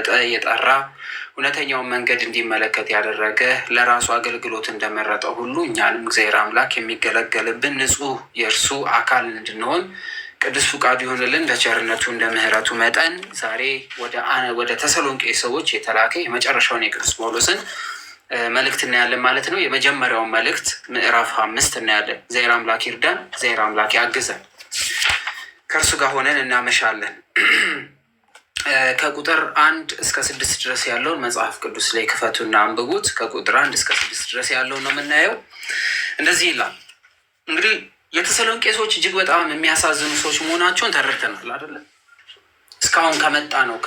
የመረጠ የጠራ እውነተኛውን መንገድ እንዲመለከት ያደረገ ለራሱ አገልግሎት እንደመረጠው ሁሉ እኛንም እግዚአብሔር አምላክ የሚገለገልብን ንጹሕ የእርሱ አካል እንድንሆን ቅዱስ ፍቃዱ ይሆንልን። ለቸርነቱ እንደ ምሕረቱ መጠን ዛሬ ወደ ተሰሎንቄ ሰዎች የተላከ የመጨረሻውን የቅዱስ ጳውሎስን መልእክት እናያለን ማለት ነው። የመጀመሪያውን መልእክት ምዕራፍ 5 እናያለን። እግዚአብሔር አምላክ ይርዳን፣ እግዚአብሔር አምላክ ያግዘን። ከእርሱ ጋር ሆነን እናመሻለን። ከቁጥር 1 እስከ 6 ድረስ ያለውን መጽሐፍ ቅዱስ ላይ ክፈቱና አንብቡት። ከቁጥር 1 እስከ 6 ድረስ ያለውን ነው የምናየው። እንደዚህ ይላል። እንግዲህ የተሰሎንቄ ሰዎች እጅግ በጣም የሚያሳዝኑ ሰዎች መሆናቸውን ተረድተናል አይደለም? እስካሁን ከመጣ ነው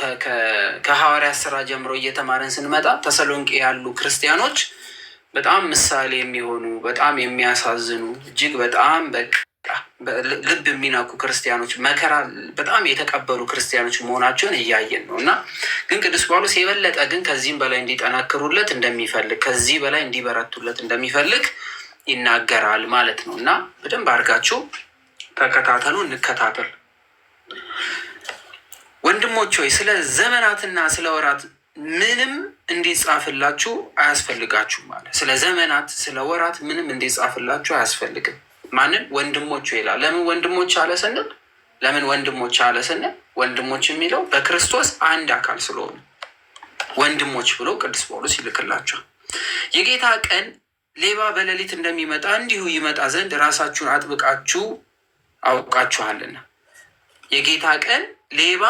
ከሐዋርያት ሥራ ጀምሮ እየተማረን ስንመጣ ተሰሎንቄ ያሉ ክርስቲያኖች በጣም ምሳሌ የሚሆኑ በጣም የሚያሳዝኑ እጅግ በጣም ልብ የሚነኩ ክርስቲያኖች፣ መከራ በጣም የተቀበሉ ክርስቲያኖች መሆናቸውን እያየን ነው። እና ግን ቅዱስ ጳውሎስ የበለጠ ግን ከዚህም በላይ እንዲጠናክሩለት እንደሚፈልግ፣ ከዚህ በላይ እንዲበረቱለት እንደሚፈልግ ይናገራል ማለት ነው። እና በደንብ አድርጋችሁ ተከታተሉ፣ እንከታተል። ወንድሞች ሆይ ስለ ዘመናትና ስለ ወራት ምንም እንዲጻፍላችሁ አያስፈልጋችሁም ማለት። ስለ ዘመናት ስለ ወራት ምንም እንዲጻፍላችሁ አያስፈልግም። ማንን? ወንድሞች ይላል። ለምን ወንድሞች አለ ስንል ወንድሞች የሚለው በክርስቶስ አንድ አካል ስለሆነ ወንድሞች ብሎ ቅዱስ ጳውሎስ ይልክላቸዋል። የጌታ ቀን ሌባ በሌሊት እንደሚመጣ እንዲሁ ይመጣ ዘንድ ራሳችሁን አጥብቃችሁ አውቃችኋልና። የጌታ ቀን ሌባ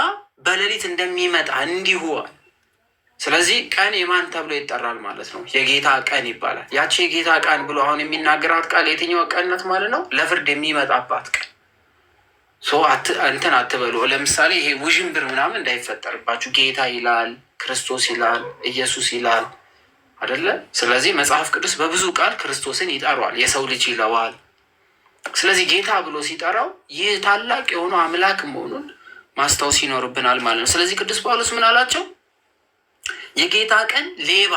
በሌሊት እንደሚመጣ እንዲሁ። ስለዚህ ቀን የማን ተብሎ ይጠራል ማለት ነው? የጌታ ቀን ይባላል። ያቺ የጌታ ቀን ብሎ አሁን የሚናገራት ቃል የትኛው ቀንነት ማለት ነው? ለፍርድ የሚመጣባት ቀን። እንትን አትበሉ። ለምሳሌ ይሄ ውዥንብር ምናምን እንዳይፈጠርባችሁ። ጌታ ይላል፣ ክርስቶስ ይላል፣ ኢየሱስ ይላል አይደለ? ስለዚህ መጽሐፍ ቅዱስ በብዙ ቃል ክርስቶስን ይጠሯል፣ የሰው ልጅ ይለዋል። ስለዚህ ጌታ ብሎ ሲጠራው ይህ ታላቅ የሆነው አምላክ መሆኑን ማስታወስ ይኖርብናል ማለት ነው። ስለዚህ ቅዱስ ጳውሎስ ምን አላቸው? የጌታ ቀን ሌባ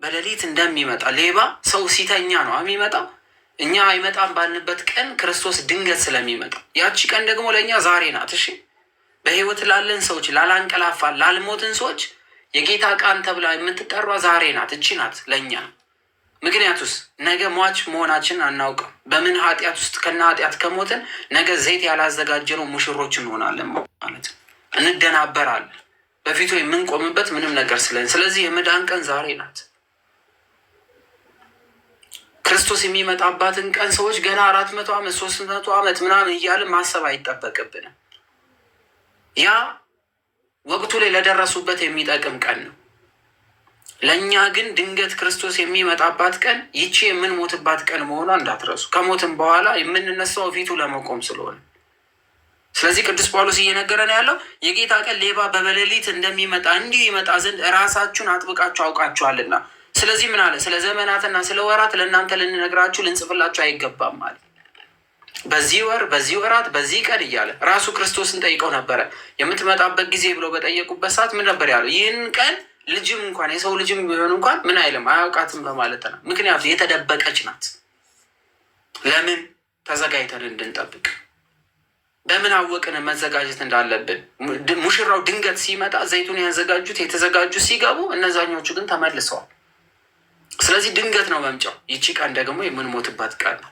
በሌሊት እንደሚመጣ። ሌባ ሰው ሲተኛ ነው የሚመጣው። እኛ አይመጣም ባልንበት ቀን ክርስቶስ ድንገት ስለሚመጣ ያቺ ቀን ደግሞ ለእኛ ዛሬ ናት። እሺ፣ በህይወት ላለን ሰዎች፣ ላላንቀላፋ ላልሞትን ሰዎች የጌታ ቀን ተብላ የምትጠራ ዛሬ ናት። እቺ ናት ለእኛ። ምክንያቱስ ነገ ሟች መሆናችን አናውቅም። በምን ኃጢአት ውስጥ ከና ኃጢአት ከሞትን ነገ ዘይት ያላዘጋጀነው ሙሽሮች እንሆናለን ማለት ነው። እንደናበራለን በፊቱ የምንቆምበት ምንም ነገር ስለዚህ የመዳን ቀን ዛሬ ናት። ክርስቶስ የሚመጣባትን ቀን ሰዎች ገና 400 ዓመት 300 ዓመት ምናምን እያልን ማሰብ አይጠበቅብንም። ያ ወቅቱ ላይ ለደረሱበት የሚጠቅም ቀን ነው። ለእኛ ግን ድንገት ክርስቶስ የሚመጣባት ቀን ይቺ የምንሞትባት ቀን መሆኗ እንዳትረሱ። ከሞትም በኋላ የምንነሳው ፊቱ ለመቆም ስለሆነ፣ ስለዚህ ቅዱስ ጳውሎስ እየነገረን ያለው የጌታ ቀን ሌባ በሌሊት እንደሚመጣ እንዲሁ ይመጣ ዘንድ ራሳችሁን አጥብቃችሁ አውቃችኋልና። ስለዚህ ምን አለ? ስለ ዘመናትና ስለ ወራት ለእናንተ ልንነግራችሁ ልንጽፍላችሁ አይገባም ማለት። በዚህ ወር፣ በዚህ ወራት፣ በዚህ ቀን እያለ ራሱ ክርስቶስን ጠይቀው ነበረ። የምትመጣበት ጊዜ ብለው በጠየቁበት ሰዓት ምን ነበር ያለው? ይህን ቀን ልጅም እንኳን የሰው ልጅም ቢሆን እንኳን ምን አይልም አያውቃትም በማለት ነው። ምክንያቱም የተደበቀች ናት። ለምን? ተዘጋጅተን እንድንጠብቅ። በምን አወቅን መዘጋጀት እንዳለብን? ሙሽራው ድንገት ሲመጣ ዘይቱን የተዘጋጁት ሲገቡ፣ እነዛኞቹ ግን ተመልሰዋል። ስለዚህ ድንገት ነው መምጫው። ይቺ ቀን ደግሞ የምንሞትባት ቀን ነው።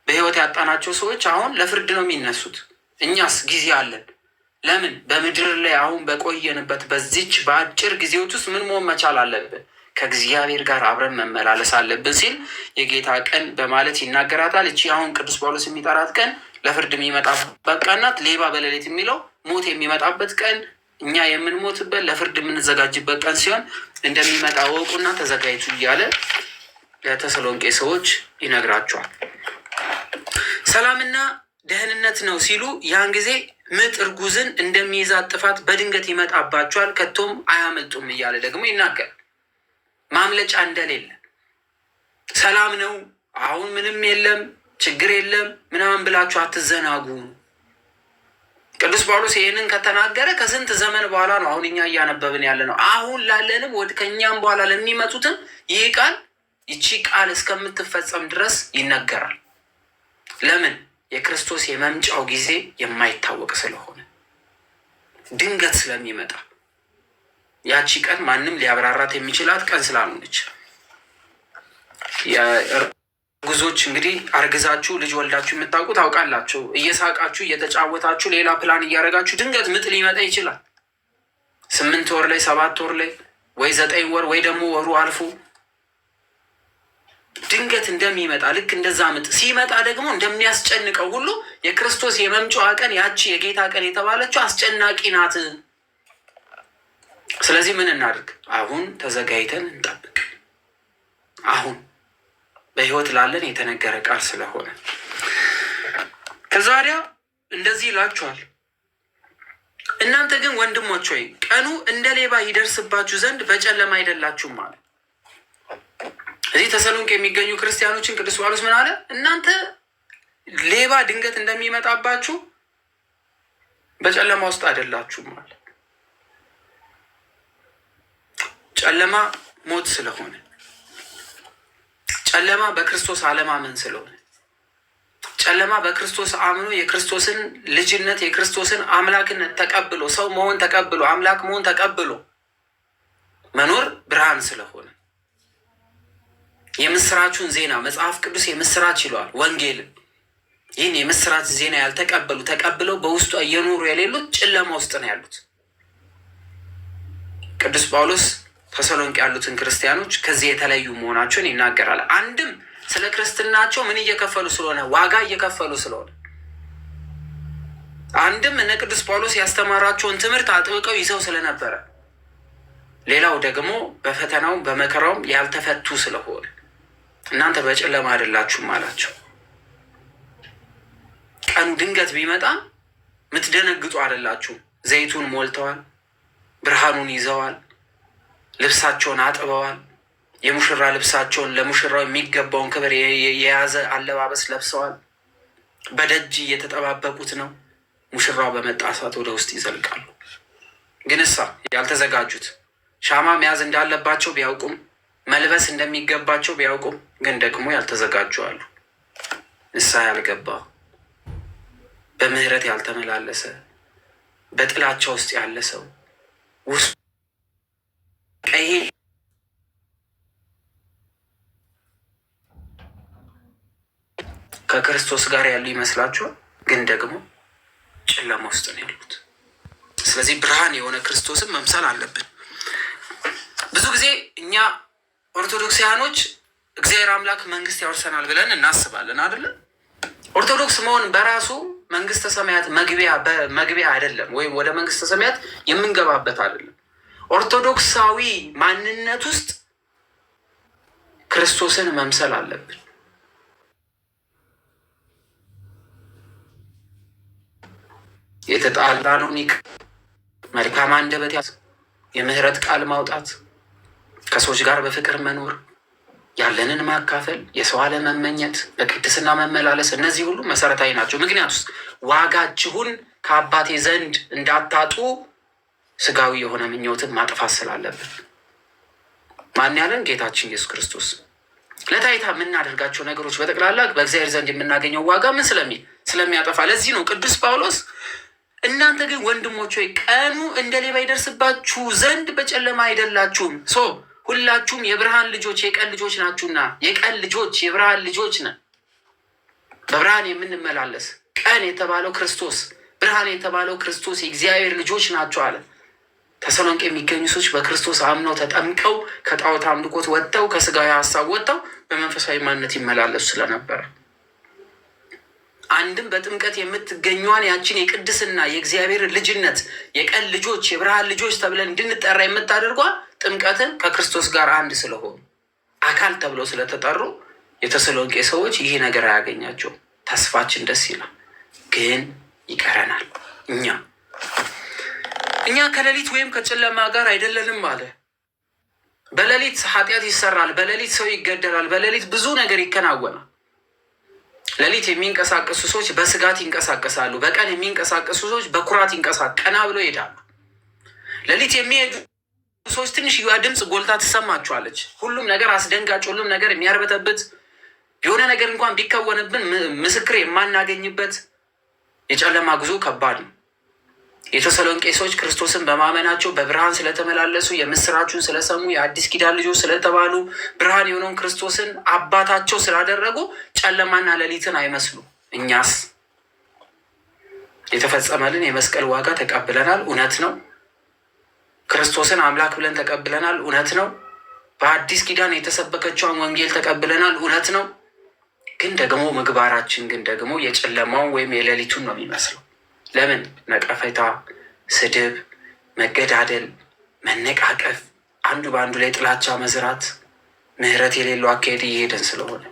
በህይወት ያጣናቸው ሰዎች አሁን ለፍርድ ነው የሚነሱት። እኛስ ጊዜ አለን። ለምን? በምድር ላይ አሁን በቆየንበት በዚች በአጭር ጊዜዎች ውስጥ ምን መሆን መቻል አለብን? ከእግዚአብሔር ጋር አብረን መመላለስ አለብን ሲል የጌታ ቀን በማለት ይናገራታል። እቺ አሁን ቅዱስ ጳውሎስ የሚጠራት ቀን ለፍርድ የሚመጣበት ቀን ናት። ሌባ በሌሊት የሚለው ሞት የሚመጣበት ቀን፣ እኛ የምንሞትበት ለፍርድ የምንዘጋጅበት ቀን ሲሆን እንደሚመጣ ወቁና ተዘጋጅቱ እያለ ለተሰሎንቄ ሰዎች ይነግራቸዋል። ሰላምና ደህንነት ነው ሲሉ ያን ጊዜ ምጥ እርጉዝን እንደሚይዛት ጥፋት በድንገት ይመጣባቸዋል፣ ከቶም አያመልጡም እያለ ደግሞ ይናገራል። ማምለጫ እንደሌለ ሰላም ነው፣ አሁን ምንም የለም፣ ችግር የለም ምናምን ብላችሁ አትዘናጉ። ቅዱስ ጳውሎስ ይህንን ከተናገረ ከስንት ዘመን በኋላ ነው አሁን እኛ እያነበብን ያለ ነው። አሁን ላለንም ወደ ከኛም በኋላ ለሚመጡትም ይህ ቃል ይቺ ቃል እስከምትፈጸም ድረስ ይነገራል። ለምን? የክርስቶስ የመምጫው ጊዜ የማይታወቅ ስለሆነ፣ ድንገት ስለሚመጣ ያቺ ቀን ማንም ሊያብራራት የሚችላት ቀን ስላልሆነች ጉዞች እንግዲህ አርግዛችሁ ልጅ ወልዳችሁ የምታውቁ ታውቃላችሁ። እየሳቃችሁ እየተጫወታችሁ ሌላ ፕላን እያደረጋችሁ ድንገት ምጥ ሊመጣ ይችላል። 8 ወር ላይ 7 ወር ላይ ወይ 9 ወር ወይ ደግሞ ወሩ አልፎ ድንገት እንደሚመጣ ልክ እንደዛ ምጥ ሲመጣ ደግሞ እንደሚያስጨንቀው ሁሉ የክርስቶስ የመምጫዋ ቀን ያቺ የጌታ ቀን የተባለችው አስጨናቂ ናት። ስለዚህ ምን እናድርግ? አሁን ተዘጋጅተን እንጠብቅ። አሁን በሕይወት ላለን የተነገረ ቃል ስለሆነ ከዛሬያ እንደዚህ ይላችኋል። እናንተ ግን ወንድሞች ሆይ ቀኑ እንደ ሌባ ይደርስባችሁ ዘንድ በጨለማ አይደላችሁም አለ። እዚህ ተሰሎንቄ የሚገኙ ክርስቲያኖችን ቅዱስ ጳውሎስ ምን አለ? እናንተ ሌባ ድንገት እንደሚመጣባችሁ በጨለማ ውስጥ አይደላችሁም አለ። ጨለማ ሞት ስለሆነ፣ ጨለማ በክርስቶስ አለማመን ስለሆነ፣ ጨለማ በክርስቶስ አምኖ የክርስቶስን ልጅነት የክርስቶስን አምላክነት ተቀብሎ ሰው መሆን ተቀብሎ አምላክ መሆን ተቀብሎ መኖር ብርሃን ስለሆነ የምስራቹን ዜና መጽሐፍ ቅዱስ የምስራች ይለዋል። ወንጌልን ይህን የምስራች ዜና ያልተቀበሉ ተቀብለው በውስጡ እየኖሩ የሌሉት ጨለማ ውስጥ ነው ያሉት። ቅዱስ ጳውሎስ ተሰሎንቄ ያሉትን ክርስቲያኖች ከዚህ የተለዩ መሆናቸውን ይናገራል። አንድም ስለ ክርስትናቸው ምን እየከፈሉ ስለሆነ ዋጋ እየከፈሉ ስለሆነ፣ አንድም እነ ቅዱስ ጳውሎስ ያስተማራቸውን ትምህርት አጥብቀው ይዘው ስለነበረ፣ ሌላው ደግሞ በፈተናውም በመከራውም ያልተፈቱ ስለሆነ እናንተ በጨለማ አይደላችሁም አላቸው። ቀኑ ድንገት ቢመጣ የምትደነግጡ አይደላችሁም። ዘይቱን ሞልተዋል፣ ብርሃኑን ይዘዋል፣ ልብሳቸውን አጥበዋል፣ የሙሽራ ልብሳቸውን ለሙሽራው የሚገባውን ክብር የያዘ አለባበስ ለብሰዋል። በደጅ እየተጠባበቁት ነው። ሙሽራው በመጣ ሰዓት ወደ ውስጥ ይዘልቃሉ። ግን እሳ ያልተዘጋጁት ሻማ መያዝ እንዳለባቸው ቢያውቁም መልበስ እንደሚገባቸው ቢያውቁም ግን ደግሞ ያልተዘጋጁ አሉ። ንስሐ ያልገባ በምህረት ያልተመላለሰ በጥላቻ ውስጥ ያለ ሰው ውስጥ ቀይ ከክርስቶስ ጋር ያሉ ይመስላችኋል፣ ግን ደግሞ ጨለማ ውስጥ ነው ያሉት። ስለዚህ ብርሃን የሆነ ክርስቶስን መምሰል አለብን። ብዙ ጊዜ እኛ ኦርቶዶክሳውያኖች እግዚአብሔር አምላክ መንግስት ያወርሰናል ብለን እናስባለን አይደለም። ኦርቶዶክስ መሆን በራሱ መንግስተ ሰማያት መግቢያ አይደለም፣ ወይም ወደ መንግስተ ሰማያት የምንገባበት አይደለም። ኦርቶዶክሳዊ ማንነት ውስጥ ክርስቶስን መምሰል አለብን። የተጣላነውን መልካም አንደበት ያዝ፣ የምህረት ቃል ማውጣት፣ ከሰዎች ጋር በፍቅር መኖር፣ ያለንን ማካፈል፣ የሰው አለመመኘት፣ በቅድስና መመላለስ፣ እነዚህ ሁሉ መሰረታዊ ናቸው። ምክንያቱም ዋጋችሁን ከአባቴ ዘንድ እንዳታጡ ስጋዊ የሆነ ምኞትን ማጥፋት ስላለብን። ማን ያለን? ጌታችን ኢየሱስ ክርስቶስ። ለታይታ የምናደርጋቸው ነገሮች በጠቅላላ በእግዚአብሔር ዘንድ የምናገኘው ዋጋ ምን ስለሚያጠፋ። ለዚህ ነው ቅዱስ ጳውሎስ እናንተ ግን ወንድሞች ሆይ ቀኑ እንደ ሌባ ይደርስባችሁ ዘንድ በጨለማ አይደላችሁም። ሁላችሁም የብርሃን ልጆች የቀን ልጆች ናችሁና፣ የቀን ልጆች የብርሃን ልጆች ነን። በብርሃን የምንመላለስ ቀን የተባለው ክርስቶስ፣ ብርሃን የተባለው ክርስቶስ የእግዚአብሔር ልጆች ናቸው አለ። ተሰሎንቄ የሚገኙ ሰዎች በክርስቶስ አምነው ተጠምቀው ከጣዖት አምልኮት ወጥተው ከስጋዊ ሀሳብ ወጥተው በመንፈሳዊ ማንነት ይመላለሱ ስለነበረ አንድም በጥምቀት የምትገኘዋን ያችን የቅድስና የእግዚአብሔር ልጅነት የቀን ልጆች የብርሃን ልጆች ተብለን እንድንጠራ የምታደርጓል ጥምቀትን ከክርስቶስ ጋር አንድ ስለሆኑ አካል ተብለው ስለተጠሩ የተሰሎንቄ ሰዎች ይህ ነገር አያገኛቸውም። ተስፋችን ደስ ይላል፣ ግን ይቀረናል። እኛ ከሌሊት ወይም ከጨለማ ጋር አይደለንም አለ። በሌሊት ኃጢአት ይሰራል፣ በሌሊት ሰው ይገደላል፣ በሌሊት ብዙ ነገር ይከናወናል። ሌሊት የሚንቀሳቀሱ ሰዎች በስጋት ይንቀሳቀሳሉ። በቀን የሚንቀሳቀሱ ሰዎች በኩራት ቀና ብሎ ይሄዳሉ። ሌሊት የሚሄዱ ሰዎች ትንሽ ድምፅ ጎልታ ትሰማቸዋለች። ሁሉም ነገር አስደንጋጭ፣ ሁሉም ነገር የሚያርበተበት፣ የሆነ ነገር እንኳን ቢከወንብን ምስክር የማናገኝበት የጨለማ ጉዞ ከባድ ነው። የተሰሎንቄ ሰዎች ክርስቶስን በማመናቸው በብርሃን ስለተመላለሱ የምስራቹን ስለሰሙ የአዲስ ኪዳን ልጆች ስለተባሉ ብርሃን የሆነውን ክርስቶስን አባታቸው ስላደረጉ ጨለማና ሌሊትን አይመስሉ። እኛስ የተፈጸመልን የመስቀል ዋጋ ተቀብለናል፣ እውነት ነው። ክርስቶስን አምላክ ብለን ተቀብለናል፣ እውነት ነው። በአዲስ ኪዳን የተሰበከችውን ወንጌል ተቀብለናል፣ እውነት ነው። ግን ደግሞ ምግባራችን ግን ደግሞ የጨለማውን ወይም የሌሊቱን ነው የሚመስለው። ለምን? ነቀፌታ፣ ስድብ፣ መገዳደል፣ መነቃቀፍ፣ አንዱ በአንዱ ላይ ጥላቻ መዝራት፣ ምሕረት የሌለው አካሄድ እየሄደን ስለሆነ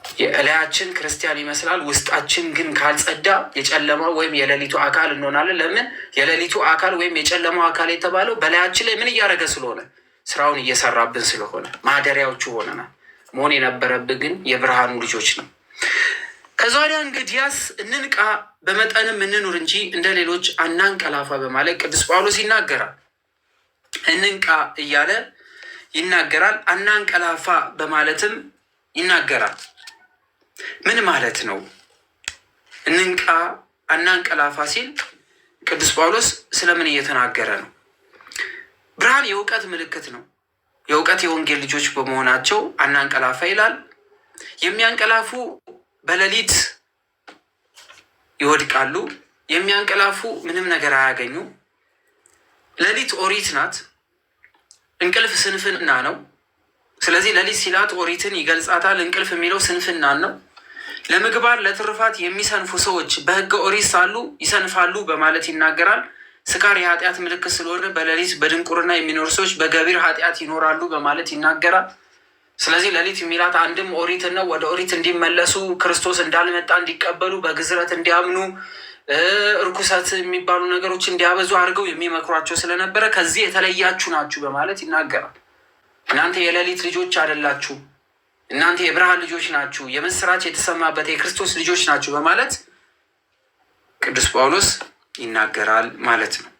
የእላያችን ክርስቲያን ይመስላል፣ ውስጣችን ግን ካልጸዳ የጨለማው ወይም የሌሊቱ አካል እንሆናለን። ለምን? የሌሊቱ አካል ወይም የጨለማው አካል የተባለው በላያችን ላይ ምን እያደረገ ስለሆነ? ስራውን እየሰራብን ስለሆነ ማደሪያዎቹ ሆነናል። መሆን የነበረብን ግን የብርሃኑ ልጆች ነው። ከዛ ወዲያ እንግዲያስ እንንቃ፣ በመጠንም እንኑር እንጂ እንደ ሌሎች አናንቀላፋ በማለት ቅዱስ ጳውሎስ ይናገራል። እንንቃ እያለ ይናገራል። አናንቀላፋ በማለትም ይናገራል። ምን ማለት ነው? እንንቃ አናንቀላፋ ሲል ቅዱስ ጳውሎስ ስለምን እየተናገረ ነው? ብርሃን የእውቀት ምልክት ነው። የእውቀት የወንጌል ልጆች በመሆናቸው አናንቀላፋ ይላል። የሚያንቀላፉ በሌሊት ይወድቃሉ። የሚያንቀላፉ ምንም ነገር አያገኙ። ሌሊት ኦሪት ናት። እንቅልፍ ስንፍና ነው። ስለዚህ ሌሊት ሲላት ኦሪትን ይገልጻታል። እንቅልፍ የሚለው ስንፍናን ነው። ለምግባር ለትርፋት የሚሰንፉ ሰዎች በሕገ ኦሪት ሳሉ ይሰንፋሉ በማለት ይናገራል። ስካር የኃጢአት ምልክት ስለሆነ በሌሊት በድንቁርና የሚኖሩ ሰዎች በገቢር ኃጢአት ይኖራሉ በማለት ይናገራል። ስለዚህ ሌሊት የሚላት አንድም ኦሪትን ነው። ወደ ኦሪት እንዲመለሱ፣ ክርስቶስ እንዳልመጣ እንዲቀበሉ፣ በግዝረት እንዲያምኑ፣ እርኩሰት የሚባሉ ነገሮች እንዲያበዙ አድርገው የሚመክሯቸው ስለነበረ ከዚህ የተለያችሁ ናችሁ በማለት ይናገራል። እናንተ የሌሊት ልጆች አይደላችሁ፣ እናንተ የብርሃን ልጆች ናችሁ፣ የምስራች የተሰማበት የክርስቶስ ልጆች ናችሁ በማለት ቅዱስ ጳውሎስ ይናገራል ማለት ነው።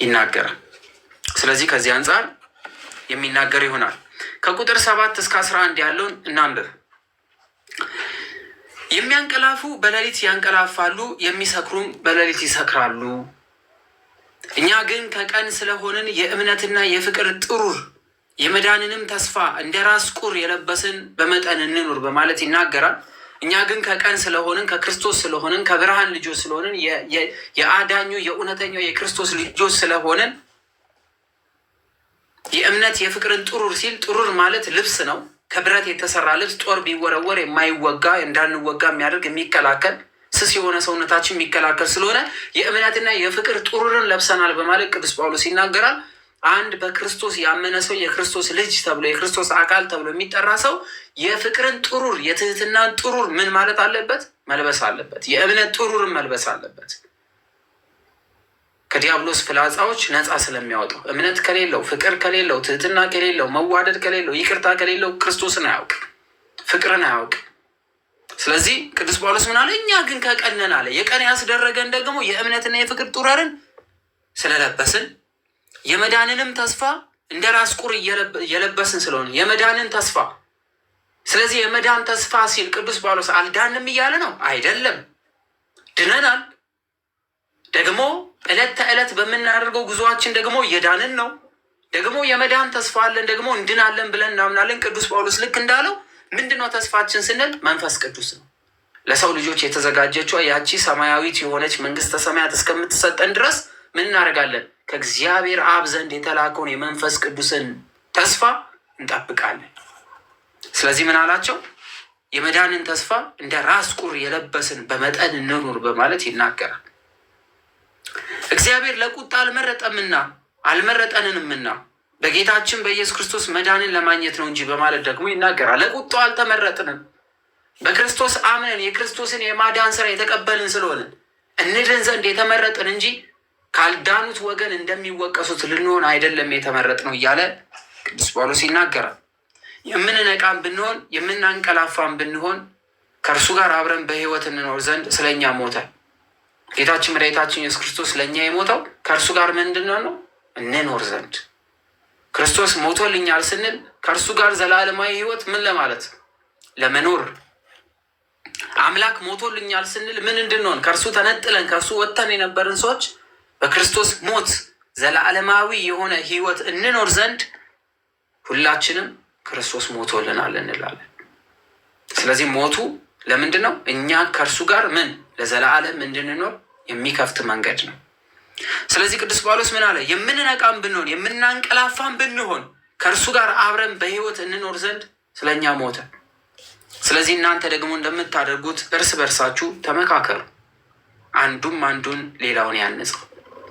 ይናገራል። ስለዚህ ከዚህ አንጻር የሚናገር ይሆናል። ከቁጥር 7 እስከ 11 ያለውን እናንብብ። የሚያንቀላፉ በሌሊት ያንቀላፋሉ፣ የሚሰክሩም በሌሊት ይሰክራሉ። እኛ ግን ከቀን ስለሆንን የእምነትና የፍቅር ጥሩር የመዳንንም ተስፋ እንደ ራስ ቁር የለበስን በመጠን እንኑር በማለት ይናገራል። እኛ ግን ከቀን ስለሆንን ከክርስቶስ ስለሆንን ከብርሃን ልጆች ስለሆንን የአዳኙ የእውነተኛው የክርስቶስ ልጆች ስለሆንን የእምነት የፍቅርን ጥሩር ሲል ጥሩር ማለት ልብስ ነው። ከብረት የተሰራ ልብስ ጦር ቢወረወር የማይወጋ እንዳንወጋ የሚያደርግ የሚከላከል ስስ የሆነ ሰውነታችን የሚከላከል ስለሆነ የእምነትና የፍቅር ጥሩርን ለብሰናል በማለት ቅዱስ ጳውሎስ ይናገራል። አንድ በክርስቶስ ያመነ ሰው የክርስቶስ ልጅ ተብሎ የክርስቶስ አካል ተብሎ የሚጠራ ሰው የፍቅርን ጥሩር የትህትናን ጥሩር ምን ማለት አለበት? መልበስ አለበት። የእምነት ጥሩርን መልበስ አለበት። ከዲያብሎስ ፍላጻዎች ነፃ ስለሚያወጣው እምነት ከሌለው፣ ፍቅር ከሌለው፣ ትህትና ከሌለው፣ መዋደድ ከሌለው፣ ይቅርታ ከሌለው ክርስቶስን አያውቅ፣ ፍቅርን አያውቅ። ስለዚህ ቅዱስ ጳውሎስ ምን አለ? እኛ ግን ከቀነን አለ። የቀን ያስደረገን ደግሞ የእምነትና የፍቅር ጥሩርን ስለለበስን የመዳንንም ተስፋ እንደ ራስ ቁር እየለበስን ስለሆነ የመዳንን ተስፋ። ስለዚህ የመዳን ተስፋ ሲል ቅዱስ ጳውሎስ አልዳንም እያለ ነው አይደለም። ድነናል። ደግሞ ዕለት ተዕለት በምናደርገው ጉዞአችን ደግሞ እየዳንን ነው። ደግሞ የመዳን ተስፋ አለን፣ ደግሞ እንድናለን ብለን እናምናለን። ቅዱስ ጳውሎስ ልክ እንዳለው ምንድነው ተስፋችን ስንል መንፈስ ቅዱስ ነው። ለሰው ልጆች የተዘጋጀችው ያቺ ሰማያዊት የሆነች መንግስተ ሰማያት እስከምትሰጠን ድረስ ምን እናደርጋለን? ከእግዚአብሔር አብ ዘንድ የተላከውን የመንፈስ ቅዱስን ተስፋ እንጠብቃለን። ስለዚህ ምን አላቸው? የመዳንን ተስፋ እንደ ራስ ቁር የለበስን በመጠን እንኑር በማለት ይናገራል። እግዚአብሔር ለቁጣ አልመረጠንምና በጌታችን በኢየሱስ ክርስቶስ መዳንን ለማግኘት ነው እንጂ በማለት ደግሞ ይናገራል። ለቁጣው አልተመረጥንም። በክርስቶስ አምነን የክርስቶስን የማዳን ስራ የተቀበልን ስለሆንን እንድን ዘንድ የተመረጥን እንጂ ካልዳኑት ወገን እንደሚወቀሱት ልንሆን አይደለም የተመረጥ ነው እያለ ቅዱስ ጳውሎስ ይናገራል። የምንነቃም ብንሆን የምናንቀላፋም ብንሆን ከእርሱ ጋር አብረን በሕይወት እንኖር ዘንድ ስለኛ ሞተ። ጌታችን መድኃኒታችን ኢየሱስ ክርስቶስ ለእኛ የሞተው ከእርሱ ጋር ምንድን ነው? እንኖር ዘንድ። ክርስቶስ ሞቶልኛል ስንል ከእርሱ ጋር ዘላለማዊ ሕይወት ምን ለማለት? ለመኖር። አምላክ ሞቶልኛል ስንል ምን እንድንሆን? ከእርሱ ተነጥለን ከእርሱ ወጥተን የነበርን ሰዎች በክርስቶስ ሞት ዘላለማዊ የሆነ ህይወት እንኖር ዘንድ ሁላችንም ክርስቶስ ሞቶልናል እንላለን። ስለዚህ ሞቱ ለምንድን ነው? እኛ ከእርሱ ጋር ምን ለዘላለም እንድንኖር የሚከፍት መንገድ ነው። ስለዚህ ቅዱስ ጳውሎስ ምን አለ? የምንነቃም ብንሆን የምናንቀላፋም ብንሆን ከእርሱ ጋር አብረን በህይወት እንኖር ዘንድ ስለኛ ሞተ። ስለዚህ እናንተ ደግሞ እንደምታደርጉት እርስ በርሳችሁ ተመካከሩ፣ አንዱም አንዱን ሌላውን ያንጽ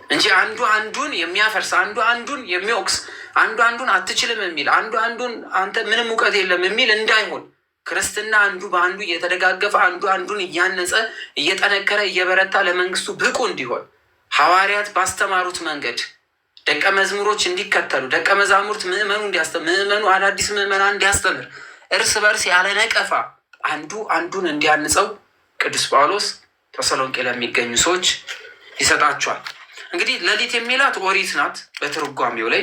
እንጂ አንዱ አንዱን የሚያፈርስ፣ አንዱ አንዱን የሚወቅስ፣ አንዱ አንዱን አትችልም የሚል፣ አንዱ አንዱን አንተ ምንም እውቀት የለም የሚል እንዳይሆን ክርስትና አንዱ በአንዱ እየተደጋገፈ አንዱ አንዱን እያነጸ እየጠነከረ እየበረታ ለመንግስቱ ብቁ እንዲሆን ሐዋርያት ባስተማሩት መንገድ ደቀ መዝሙሮች እንዲከተሉ፣ ደቀ መዛሙርት ምዕመኑ እንዲያስተምር፣ ምዕመኑ አዳዲስ ምዕመናን እንዲያስተምር፣ እርስ በርስ ያለ ነቀፋ አንዱ አንዱን እንዲያንጸው ቅዱስ ጳውሎስ ተሰሎንቄ ለሚገኙ ሰዎች ይሰጣቸዋል። እንግዲህ ሌሊት የሚላት ኦሪት ናት በትርጓሜው ላይ።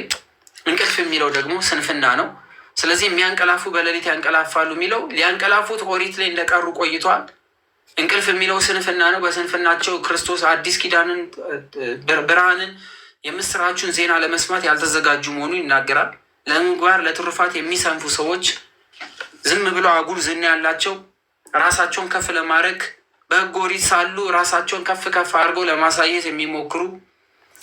እንቅልፍ የሚለው ደግሞ ስንፍና ነው። ስለዚህ የሚያንቀላፉ በሌሊት ያንቀላፋሉ የሚለው ሊያንቀላፉት ኦሪት ላይ እንደቀሩ ቆይተዋል። እንቅልፍ የሚለው ስንፍና ነው። በስንፍናቸው ክርስቶስ አዲስ ኪዳንን ብርሃንን የምስራቹን ዜና ለመስማት ያልተዘጋጁ መሆኑ ይናገራል። ለምግባር ለትሩፋት የሚሰንፉ ሰዎች፣ ዝም ብለው አጉል ዝና ያላቸው፣ ራሳቸውን ከፍ ለማድረግ በሕገ ኦሪት ሳሉ ራሳቸውን ከፍ ከፍ አድርገው ለማሳየት የሚሞክሩ፣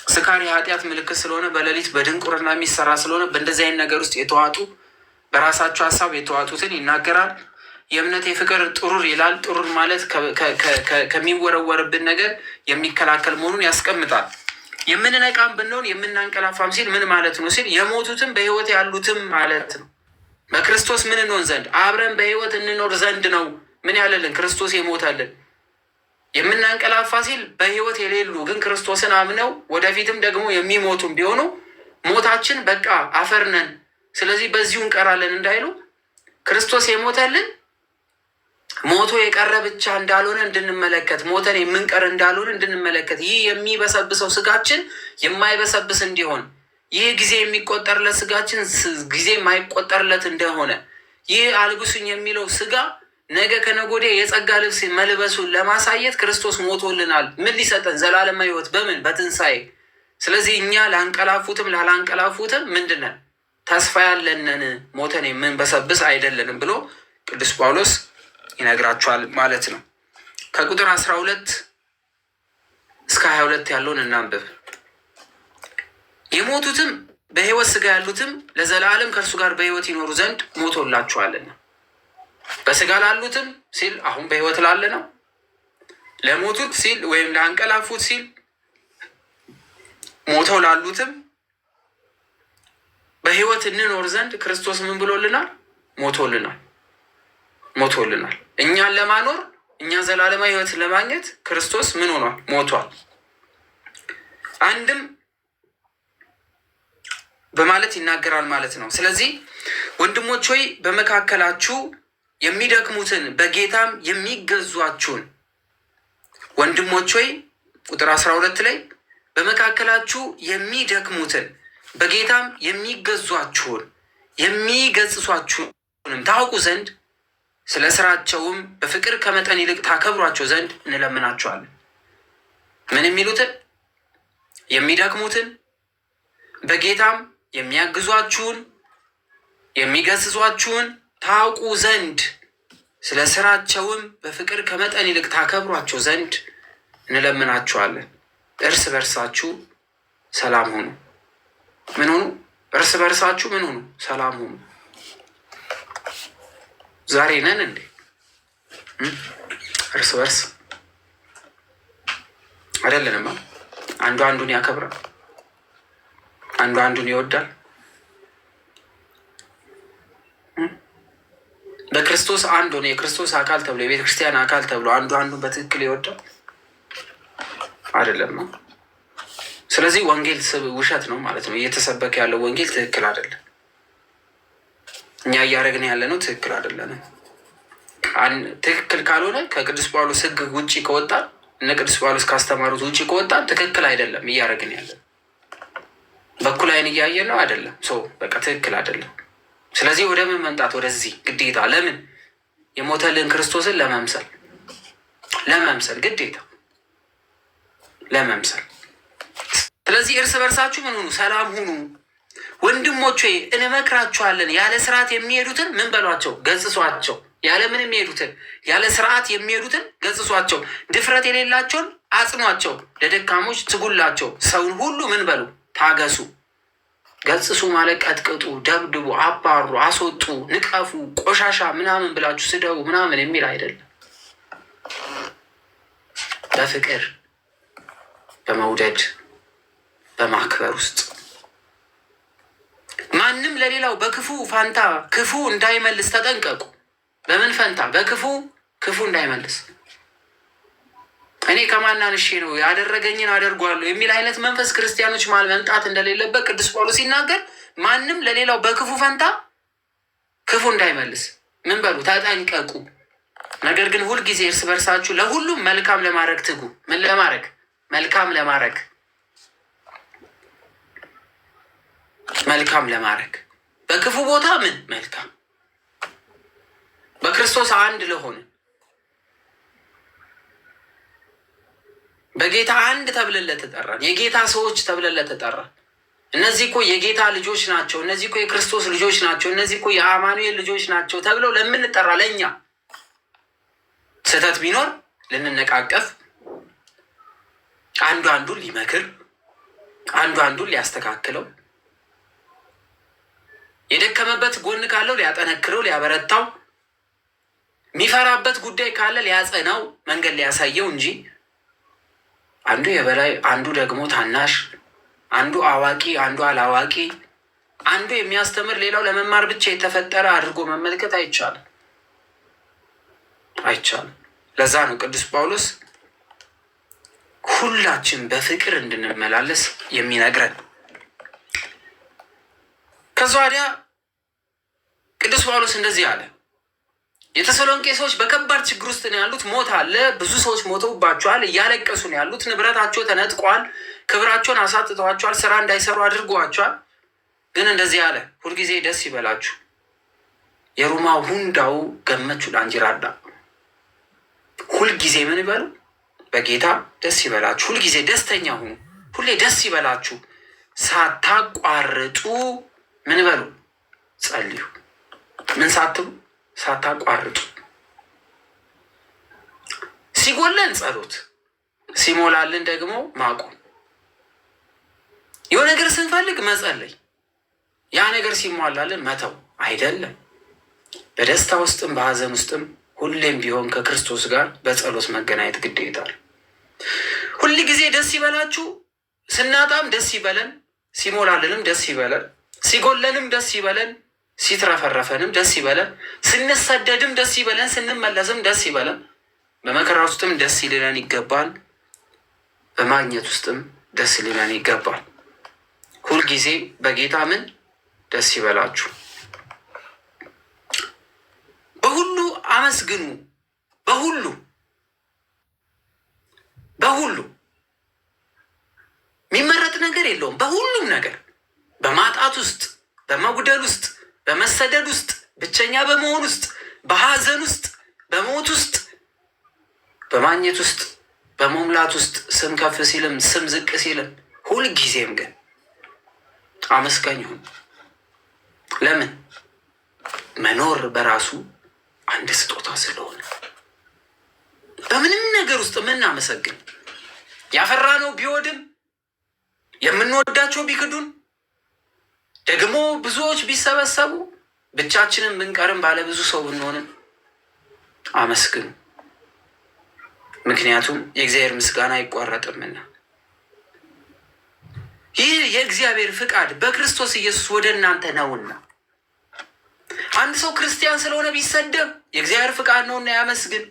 ስካር የኃጢአት ምልክት ስለሆነ በሌሊት በድንቁርና የሚሰራ ስለሆነ በእንደዚህ አይነት ነገር ውስጥ የተዋጡ በራሳቸው ሀሳብ የተዋጡትን ይናገራል። የእምነት የፍቅር ጥሩር ይላል። ጥሩር ማለት ከሚወረወርብን ነገር የሚከላከል መሆኑን ያስቀምጣል። የምንነቃም ብንሆን የምናንቀላፋም ሲል ምን ማለት ነው ሲል የሞቱትም በህይወት ያሉትም ማለት ነው። በክርስቶስ ምን እንሆን ዘንድ አብረን በህይወት እንኖር ዘንድ ነው ምን ያለልን ክርስቶስ የሞተልን። የምናንቀላፋ ሲል በህይወት የሌሉ ግን ክርስቶስን አምነው ወደፊትም ደግሞ የሚሞቱም ቢሆኑ ሞታችን በቃ አፈር ነን፣ ስለዚህ በዚሁ እንቀራለን እንዳይሉ ክርስቶስ የሞተልን ሞቶ የቀረ ብቻ እንዳልሆነ እንድንመለከት፣ ሞተን የምንቀር እንዳልሆነ እንድንመለከት፣ ይህ የሚበሰብሰው ስጋችን የማይበሰብስ እንዲሆን፣ ይህ ጊዜ የሚቆጠርለት ስጋችን ጊዜ የማይቆጠርለት እንደሆነ፣ ይህ አልብሱኝ የሚለው ስጋ ነገ ከነገ ወዲያ የጸጋ ልብስ መልበሱን ለማሳየት ክርስቶስ ሞቶልናል። ምን ሊሰጠን? ዘላለማዊ ህይወት። በምን? በትንሣኤ። ስለዚህ እኛ ላንቀላፉትም ላላንቀላፉትም ምንድነን? ተስፋ ያለንን፣ ሞተን የምንበሰብስ አይደለንም ብሎ ቅዱስ ጳውሎስ ይነግራቸዋል ማለት ነው። ከቁጥር 12 እስከ 22 ያለውን እናንብብ። የሞቱትም በህይወት ስጋ ያሉትም ለዘላለም ከእርሱ ጋር በህይወት ይኖሩ ዘንድ ሞቶላችኋልና። በስጋ ላሉትም ሲል አሁን በህይወት ላለ ነው። ለሞቱት ሲል ወይም ለአንቀላፉት ሲል ሞተው ላሉትም በህይወት እንኖር ዘንድ ክርስቶስ ምን ብሎልናል? ሞቶልናል። እኛን ለማኖር፣ እኛ ዘላለማዊ ህይወት ለማግኘት ክርስቶስ ምን ሆኗል? ሞቷል። አንድም በማለት ይናገራል ማለት ነው። ስለዚህ ወንድሞች ሆይ በመካከላችሁ የሚደክሙትን በጌታም የሚገዟችሁን ወንድሞች ሆይ ቁጥር 12 ላይ በመካከላችሁ የሚደክሙትን በጌታም የሚገዟችሁን የሚገጽሷችሁንም ታውቁ ዘንድ ስለ ስራቸውም በፍቅር ከመጠን ይልቅ ታከብሯቸው ዘንድ እንለምናቸዋለን። ምን የሚሉትን? የሚደክሙትን በጌታም የሚያግዟችሁን የሚገስጿችሁን ታውቁ ዘንድ ስለ ስራቸውም በፍቅር ከመጠን ይልቅ ታከብሯቸው ዘንድ እንለምናችኋለን። እርስ በርሳችሁ ሰላም ሁኑ። ምን ሁኑ? እርስ በርሳችሁ ምን ሁኑ? ሰላም ሁኑ። ዛሬ ነን እንዴ እርስ በርስ አይደለንማ። አንዱ አንዱን ያከብራል፣ አንዱ አንዱን ይወዳል። በክርስቶስ አንድ ሆነ የክርስቶስ አካል ተብሎ የቤተ ክርስቲያን አካል ተብሎ አንዱ አንዱን በትክክል ይወዳል አይደለም ነው። ስለዚህ ወንጌል ውሸት ነው ማለት ነው። እየተሰበከ ያለው ወንጌል ትክክል አይደለም። እኛ እያደረግን ያለ ነው ትክክል አይደለንም። ትክክል ካልሆነ ከቅዱስ ጳውሎስ ሕግ ውጭ ከወጣን እነ ቅዱስ ጳውሎስ ካስተማሩት ውጭ ከወጣን ትክክል አይደለም እያደረግን ያለ። በኩል አይን እያየን ነው አይደለም። በቃ ትክክል አይደለም። ስለዚህ ወደ ምን መምጣት? ወደዚህ ግዴታ። ለምን? የሞተልን ክርስቶስን ለመምሰል ለመምሰል ግዴታ ለመምሰል። ስለዚህ እርስ በርሳችሁ ምን ሁኑ? ሰላም ሁኑ። ወንድሞቼ እንመክራችኋለን፣ ያለ ስርዓት የሚሄዱትን ምን በሏቸው? ገጽሷቸው። ያለ ምን የሚሄዱትን? ያለ ስርዓት የሚሄዱትን ገጽሷቸው። ድፍረት የሌላቸውን አጽኗቸው። ለደካሞች ትጉላቸው። ሰውን ሁሉ ምን በሉ? ታገሱ። ገጽሱ ማለት ቀጥቅጡ፣ ደብድቡ፣ አባሩ፣ አስወጡ፣ ንቀፉ፣ ቆሻሻ ምናምን ብላችሁ ስደቡ ምናምን የሚል አይደለም። በፍቅር በመውደድ በማክበር ውስጥ ማንም ለሌላው በክፉ ፋንታ ክፉ እንዳይመልስ ተጠንቀቁ። በምን ፈንታ? በክፉ ክፉ እንዳይመልስ። እኔ ከማናንሼ ነው ያደረገኝን አደርጓለሁ የሚል አይነት መንፈስ ክርስቲያኖች መሃል መምጣት እንደሌለበት ቅዱስ ጳውሎስ ሲናገር፣ ማንም ለሌላው በክፉ ፈንታ ክፉ እንዳይመልስ ምን በሉ? ተጠንቀቁ። ነገር ግን ሁልጊዜ እርስ በርሳችሁ ለሁሉም መልካም ለማድረግ ትጉ። ምን ለማድረግ? መልካም ለማድረግ መልካም ለማድረግ። በክፉ ቦታ ምን መልካም። በክርስቶስ አንድ ለሆነ በጌታ አንድ ተብለን ለተጠራን የጌታ ሰዎች ተብለን ለተጠራን፣ እነዚህ እኮ የጌታ ልጆች ናቸው፣ እነዚህ እኮ የክርስቶስ ልጆች ናቸው፣ እነዚህ እኮ የአማኑኤል ልጆች ናቸው ተብለው ለምንጠራ ለእኛ ስህተት ቢኖር ልንነቃቀፍ፣ አንዱ አንዱን ሊመክር፣ አንዱ አንዱን ሊያስተካክለው፣ የደከመበት ጎን ካለው ሊያጠነክረው፣ ሊያበረታው፣ የሚፈራበት ጉዳይ ካለ ሊያጸናው፣ መንገድ ሊያሳየው እንጂ አንዱ የበላይ አንዱ ደግሞ ታናሽ፣ አንዱ አዋቂ አንዱ አላዋቂ፣ አንዱ የሚያስተምር ሌላው ለመማር ብቻ የተፈጠረ አድርጎ መመልከት አይቻልም አይቻልም። ለዛ ነው ቅዱስ ጳውሎስ ሁላችን በፍቅር እንድንመላለስ የሚነግረን። ከዛ ወዲያ ቅዱስ ጳውሎስ እንደዚህ አለ። የተሰሎንቄ ሰዎች በከባድ ችግር ውስጥ ነው ያሉት። ሞት አለ፣ ብዙ ሰዎች ሞተውባቸዋል፣ እያለቀሱ ነው ያሉት። ንብረታቸው ተነጥቋል፣ ክብራቸውን አሳጥተዋቸዋል፣ ስራ እንዳይሰሩ አድርገዋቸዋል። ግን እንደዚህ አለ፣ ሁልጊዜ ደስ ይበላችሁ፣ የሩማ ሁንዳው ገመቹ ላንጅራዳ። ሁልጊዜ ምን ይበሉ? በጌታ ደስ ይበላችሁ። ሁልጊዜ ደስተኛ ሁኑ፣ ሁሌ ደስ ይበላችሁ። ሳታቋርጡ ምን በሉ? ጸልዩ። ምን ሳትሉ? ሳታቋርጡ። ሲጎለን ጸሎት፣ ሲሞላልን ደግሞ ማቆም። የሆነ ነገር ስንፈልግ መጸለይ፣ ያ ነገር ሲሟላልን መተው አይደለም። በደስታ ውስጥም በሀዘን ውስጥም ሁሌም ቢሆን ከክርስቶስ ጋር በጸሎት መገናኘት ግዴታ። ሁል ጊዜ ደስ ይበላችሁ። ስናጣም ደስ ይበለን፣ ሲሞላልንም ደስ ይበለን፣ ሲጎለንም ደስ ይበለን፣ ሲትረፈረፈንም ደስ ይበለን፣ ስንሰደድም ደስ ይበለን፣ ስንመለስም ደስ ይበለን። በመከራ ውስጥም ደስ ሊለን ይገባል፣ በማግኘት ውስጥም ደስ ሊለን ይገባል። ሁልጊዜ በጌታ ምን ደስ ይበላችሁ። በሁሉ አመስግኑ። በሁሉ በሁሉ የሚመረጥ ነገር የለውም። በሁሉም ነገር፣ በማጣት ውስጥ፣ በመጉደል ውስጥ፣ በመሰደድ ውስጥ፣ ብቸኛ በመሆን ውስጥ፣ በሀዘን ውስጥ፣ በሞት ውስጥ፣ በማግኘት ውስጥ፣ በመሙላት ውስጥ፣ ስም ከፍ ሲልም ስም ዝቅ ሲልም ሁልጊዜም ግን አመስጋኝ ሁን። ለምን? መኖር በራሱ አንድ ስጦታ ስለሆነ በምንም ነገር ውስጥ የምናመሰግን፣ ያፈራነው ቢወድም፣ የምንወዳቸው ቢክዱን፣ ደግሞ ብዙዎች ቢሰበሰቡ፣ ብቻችንን ብንቀርም፣ ባለብዙ ሰው ብንሆንም አመስግኑ። ምክንያቱም የእግዚአብሔር ምስጋና አይቋረጥምና። ይህ የእግዚአብሔር ፍቃድ በክርስቶስ ኢየሱስ ወደ እናንተ ነውና። አንድ ሰው ክርስቲያን ስለሆነ ቢሰደብ የእግዚአብሔር ፍቃድ ነውና ያመስግን።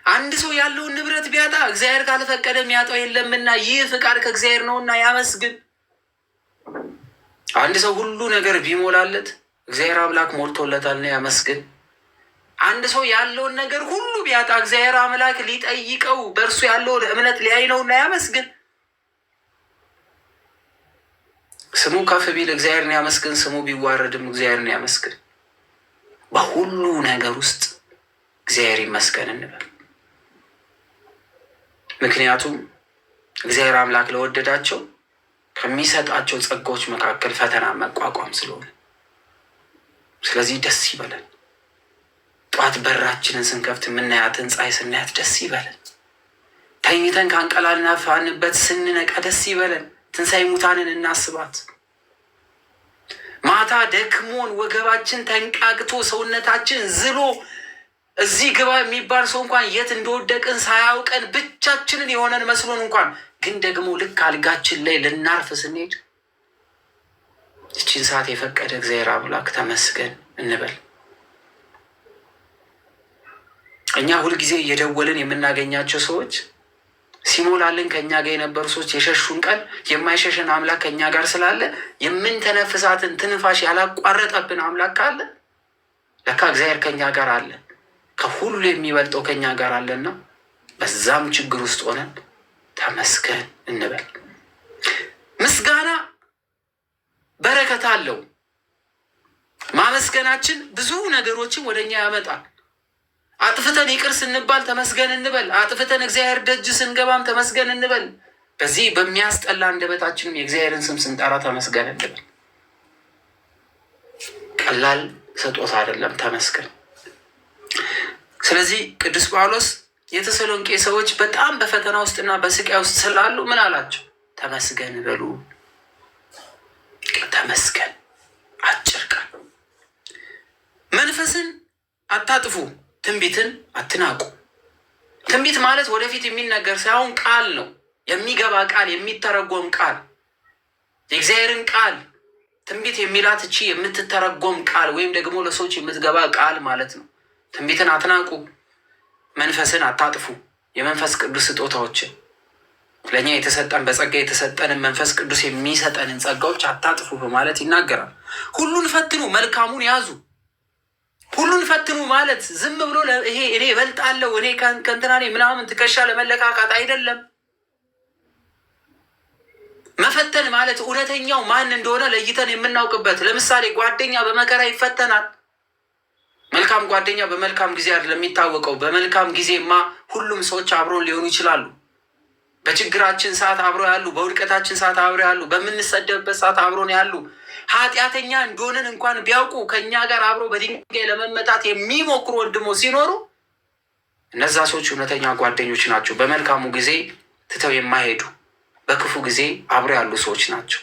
አንድ ሰው ያለውን ንብረት ቢያጣ እግዚአብሔር ካልፈቀደ የሚያጣው የለምና ይህ ፍቃድ ከእግዚአብሔር ነውና ያመስግን። አንድ ሰው ሁሉ ነገር ቢሞላለት እግዚአብሔር አምላክ ሞልቶለታልና ያመስግን። አንድ ሰው ያለውን ነገር ሁሉ ቢያጣ እግዚአብሔር አምላክ ሊጠይቀው በእርሱ ያለውን እምነት ሊያይ ነውና ያመስግን። ስሙ ከፍ ቢል እግዚአብሔርን ያመስግን፣ ስሙ ቢዋረድም እግዚአብሔርን ያመስግን። በሁሉ ነገር ውስጥ እግዚአብሔር ይመስገን እንበል። ምክንያቱም እግዚአብሔር አምላክ ለወደዳቸው ከሚሰጣቸው ጸጋዎች መካከል ፈተና መቋቋም ስለሆነ። ስለዚህ ደስ ይበለን። ጠዋት በራችንን ስንከፍት የምናያትን ፀሐይ ስናያት ደስ ይበለን። ተኝተን ካንቀላፋንበት ስንነቃ ደስ ይበለን። ትንሣኤ ሙታንን እናስባት። ማታ ደክሞን ወገባችን ተንቃቅቶ ሰውነታችን ዝሎ እዚህ ግባ የሚባል ሰው እንኳን የት እንደወደቅን ሳያውቀን ብቻችንን የሆነን መስሎን እንኳን ግን ደግሞ ልክ አልጋችን ላይ ልናርፍ ስንሄድ ይህችን ሰዓት የፈቀደ እግዚአብሔር አምላክ ተመስገን እንበል። እኛ ሁልጊዜ እየደወልን የምናገኛቸው ሰዎች ሲሞላልን ከእኛ ጋር የነበሩ ሰዎች የሸሹን ቀን የማይሸሸን አምላክ ከእኛ ጋር ስላለ የምንተነፍሳትን ትንፋሽ ያላቋረጠብን አምላክ ካለ ለካ እግዚአብሔር ከእኛ ጋር አለ። ከሁሉ የሚበልጠው ከእኛ ጋር አለና በዛም ችግር ውስጥ ሆነን ተመስገን እንበል። ምስጋና በረከት አለው። ማመስገናችን ብዙ ነገሮችን ወደ እኛ ያመጣል። አጥፍተን ይቅር ስንባል ተመስገን እንበል። አጥፍተን እግዚአብሔር ደጅ ስንገባም ተመስገን እንበል። በዚህ በሚያስጠላ አንደበታችንም የእግዚአብሔርን ስም ስንጠራ ተመስገን እንበል። ቀላል ስጦታ አይደለም ተመስገን። ስለዚህ ቅዱስ ጳውሎስ የተሰሎንቄ ሰዎች በጣም በፈተና ውስጥና በስቃይ ውስጥ ስላሉ ምን አላቸው? ተመስገን በሉ። ተመስገን አጭር ቃል። መንፈስን አታጥፉ፣ ትንቢትን አትናቁ። ትንቢት ማለት ወደፊት የሚነገር ሳይሆን ቃል ነው። የሚገባ ቃል፣ የሚተረጎም ቃል፣ የእግዚአብሔርን ቃል ትንቢት የሚላት እቺ የምትተረጎም ቃል ወይም ደግሞ ለሰዎች የምትገባ ቃል ማለት ነው። ትንቢትን አትናቁ፣ መንፈስን አታጥፉ። የመንፈስ ቅዱስ ስጦታዎችን ለእኛ የተሰጠን በጸጋ የተሰጠንን መንፈስ ቅዱስ የሚሰጠንን ጸጋዎች አታጥፉ በማለት ይናገራል። ሁሉን ፈትኑ፣ መልካሙን ያዙ። ሁሉን ፈትኑ ማለት ዝም ብሎ ይሄ እኔ እበልጣለሁ እኔ ከእንትና ምናምን ትከሻ ለመለካካት አይደለም። መፈተን ማለት እውነተኛው ማን እንደሆነ ለይተን የምናውቅበት። ለምሳሌ ጓደኛ በመከራ ይፈተናል። መልካም ጓደኛ በመልካም ጊዜ አይደለም የሚታወቀው። በመልካም ጊዜማ ሁሉም ሰዎች አብሮን ሊሆኑ ይችላሉ። በችግራችን ሰዓት አብሮ ያሉ፣ በውድቀታችን ሰዓት አብሮ ያሉ፣ በምንሰደብበት ሰዓት አብሮን ያሉ፣ ኃጢአተኛ እንደሆንን እንኳን ቢያውቁ ከእኛ ጋር አብሮ በድንጋይ ለመመታት የሚሞክሩ ወንድሞች ሲኖሩ እነዛ ሰዎች እውነተኛ ጓደኞች ናቸው። በመልካሙ ጊዜ ትተው የማይሄዱ፣ በክፉ ጊዜ አብሮ ያሉ ሰዎች ናቸው።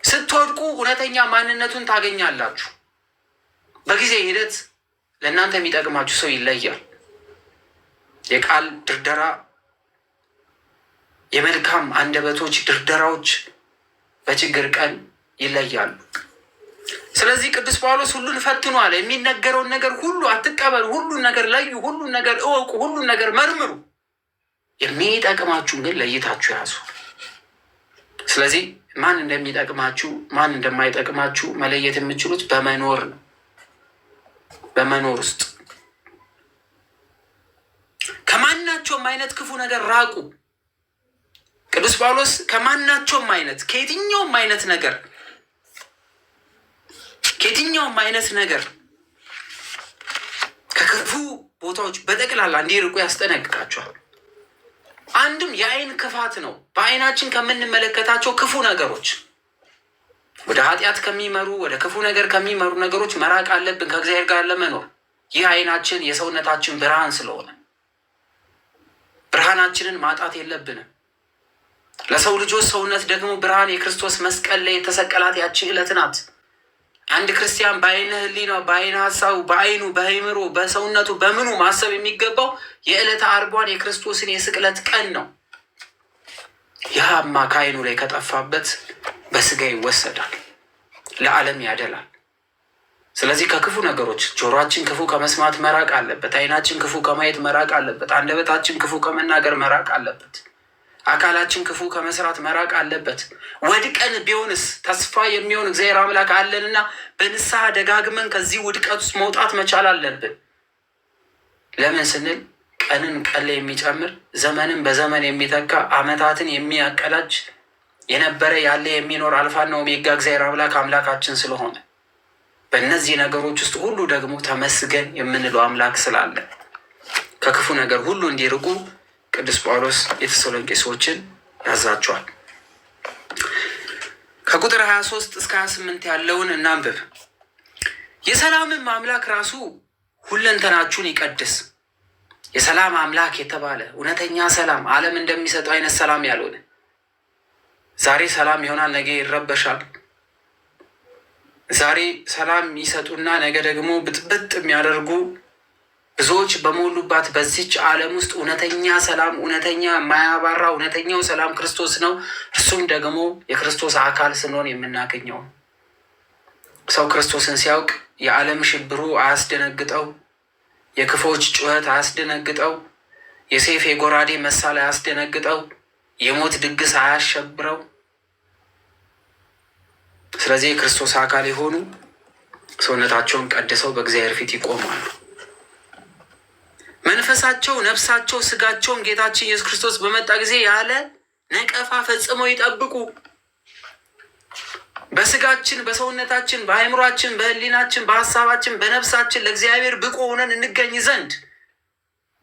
ስትወድቁ እውነተኛ ማንነቱን ታገኛላችሁ። በጊዜ ሂደት ለእናንተ የሚጠቅማችሁ ሰው ይለያል። የቃል ድርደራ፣ የመልካም አንደበቶች ድርደራዎች በችግር ቀን ይለያሉ። ስለዚህ ቅዱስ ጳውሎስ ሁሉን ፈትኑ አለ። የሚነገረውን ነገር ሁሉ አትቀበሉ፣ ሁሉን ነገር ለዩ፣ ሁሉን ነገር እወቁ፣ ሁሉን ነገር መርምሩ። የሚጠቅማችሁን ግን ለይታችሁ ያዙ። ስለዚህ ማን እንደሚጠቅማችሁ ማን እንደማይጠቅማችሁ መለየት የምችሉት በመኖር ነው። በመኖር ውስጥ ከማናቸውም አይነት ክፉ ነገር ራቁ። ቅዱስ ጳውሎስ ከማናቸውም አይነት ከየትኛውም አይነት ነገር ከክፉ ቦታዎች በጠቅላላ እንዲርቁ ያስጠነቅቃቸዋል። አንድም የአይን ክፋት ነው። በአይናችን ከምንመለከታቸው ክፉ ነገሮች ወደ ኃጢአት ከሚመሩ ወደ ክፉ ነገር ከሚመሩ ነገሮች መራቅ አለብን ከእግዚአብሔር ጋር ለመኖር። ይህ አይናችን የሰውነታችን ብርሃን ስለሆነ ብርሃናችንን ማጣት የለብንም። ለሰው ልጆች ሰውነት ደግሞ ብርሃን የክርስቶስ መስቀል ላይ የተሰቀላት ያቺ ዕለት ናት። አንድ ክርስቲያን በአይነ ሕሊናው፣ በአይነ ሀሳቡ፣ በአይኑ፣ በአይምሮ፣ በሰውነቱ፣ በምኑ ማሰብ የሚገባው የዕለተ ዓርቧን የክርስቶስን የስቅለት ቀን ነው። ያማ ከአይኑ ላይ ከጠፋበት በስጋ ይወሰዳል፣ ለዓለም ያደላል። ስለዚህ ከክፉ ነገሮች ጆሮአችን ክፉ ከመስማት መራቅ አለበት። አይናችን ክፉ ከማየት መራቅ አለበት። አንደበታችን ክፉ ከመናገር መራቅ አለበት። አካላችን ክፉ ከመስራት መራቅ አለበት። ወድቀን ቢሆንስ ተስፋ የሚሆን እግዚአብሔር አምላክ አለንና በንስሐ ደጋግመን ከዚህ ውድቀት ውስጥ መውጣት መቻል አለብን። ለምን ስንል ቀንን ቀን ላይ የሚጨምር ዘመንን በዘመን የሚተካ ዓመታትን የሚያቀዳጅ የነበረ ያለ የሚኖር አልፋና ኦሜጋ እግዚአብሔር አምላክ አምላካችን ስለሆነ በእነዚህ ነገሮች ውስጥ ሁሉ ደግሞ ተመስገን የምንለው አምላክ ስላለ ከክፉ ነገር ሁሉ እንዲርቁ ቅዱስ ጳውሎስ የተሰሎንቄ ሰዎችን ያዛቸዋል። ከቁጥር 23 እስከ 28 ያለውን እናንብብ። የሰላምም አምላክ ራሱ ሁለንተናችሁን ይቀድስ። የሰላም አምላክ የተባለ እውነተኛ ሰላም፣ ዓለም እንደሚሰጠው አይነት ሰላም ያልሆነ፣ ዛሬ ሰላም ይሆናል ነገ ይረበሻል፣ ዛሬ ሰላም ይሰጡና ነገ ደግሞ ብጥብጥ የሚያደርጉ ብዙዎች በሞሉባት በዚች ዓለም ውስጥ እውነተኛ ሰላም፣ እውነተኛ የማያባራ እውነተኛው ሰላም ክርስቶስ ነው። እርሱም ደግሞ የክርስቶስ አካል ስንሆን የምናገኘው። ሰው ክርስቶስን ሲያውቅ የዓለም ሽብሩ አያስደነግጠው፣ የክፎች ጩኸት አያስደነግጠው፣ የሰይፍ የጎራዴ መሳል አያስደነግጠው፣ የሞት ድግስ አያሸብረው። ስለዚህ የክርስቶስ አካል የሆኑ ሰውነታቸውን ቀድሰው በእግዚአብሔር ፊት ይቆማሉ። መንፈሳቸው፣ ነፍሳቸው፣ ስጋቸውን ጌታችን ኢየሱስ ክርስቶስ በመጣ ጊዜ ያለ ነቀፋ ፈጽመው ይጠብቁ። በስጋችን፣ በሰውነታችን፣ በአእምሯችን፣ በሕሊናችን፣ በሀሳባችን፣ በነፍሳችን ለእግዚአብሔር ብቁ ሆነን እንገኝ ዘንድ